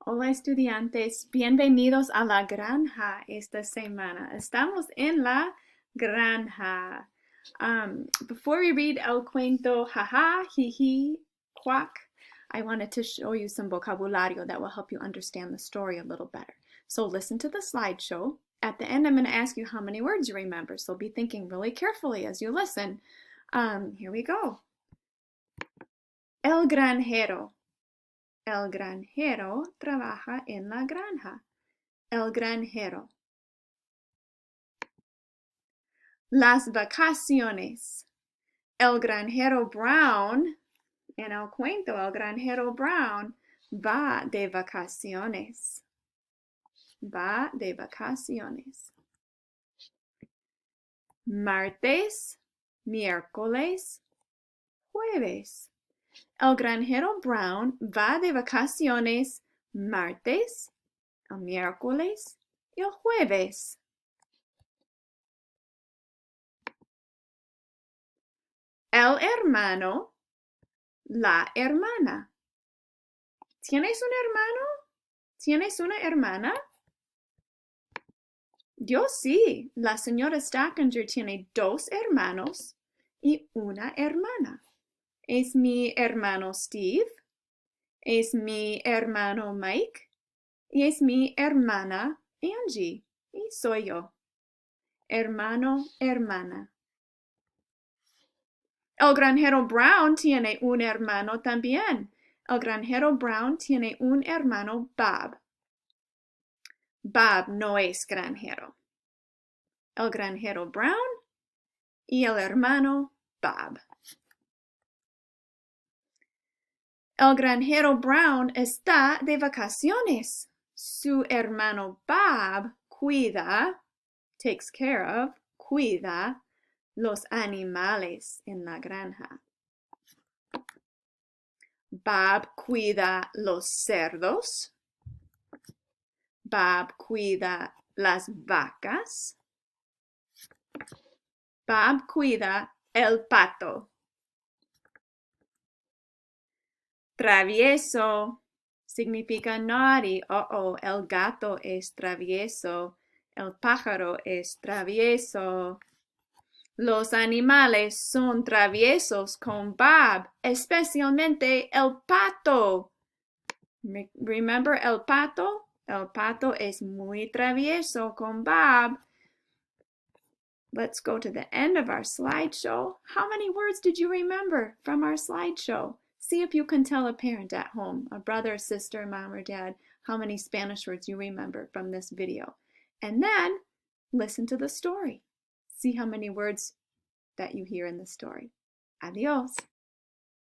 Hola estudiantes, bienvenidos a la granja esta semana. Estamos en la granja. Before we read el cuento Jajá, jijí, cuac, I wanted to show you some vocabulario that will help you understand the story a little better. So listen to the slideshow. At the end, I'm going to ask you how many words you remember. So be thinking really carefully as you listen. Here we go. El granjero. El granjero trabaja en la granja. El granjero. Las vacaciones. El granjero Brown, en el cuento, el granjero Brown va de vacaciones. Va de vacaciones. Martes, miércoles, jueves. El granjero Brown va de vacaciones martes, el miércoles y el jueves. El hermano, la hermana. ¿Tienes un hermano? ¿Tienes una hermana? Yo sí. La señora Stackinger tiene dos hermanos y una hermana. Es mi hermano Steve, es mi hermano Mike y es mi hermana Angie. Y soy yo. Hermano, hermana. El granjero Brown tiene un hermano también. El granjero Brown tiene un hermano Bob. Bob no es granjero. El granjero Brown y el hermano Bob. El granjero Brown está de vacaciones. Su hermano Bob cuida, takes care of, cuida los animales en la granja. Bob cuida los cerdos. Bob cuida las vacas. Bob cuida el pato. Travieso significa naughty. El gato es travieso. El pájaro es travieso. Los animales son traviesos con Bob, especialmente el pato. Remember el pato? El pato es muy travieso con Bob. Let's go to the end of our slideshow. How many words did you remember from our slideshow? See if you can tell a parent at home, a brother, sister, mom, or dad, how many Spanish words you remember from this video. And then listen to the story. See how many words that you hear in the story. Adios.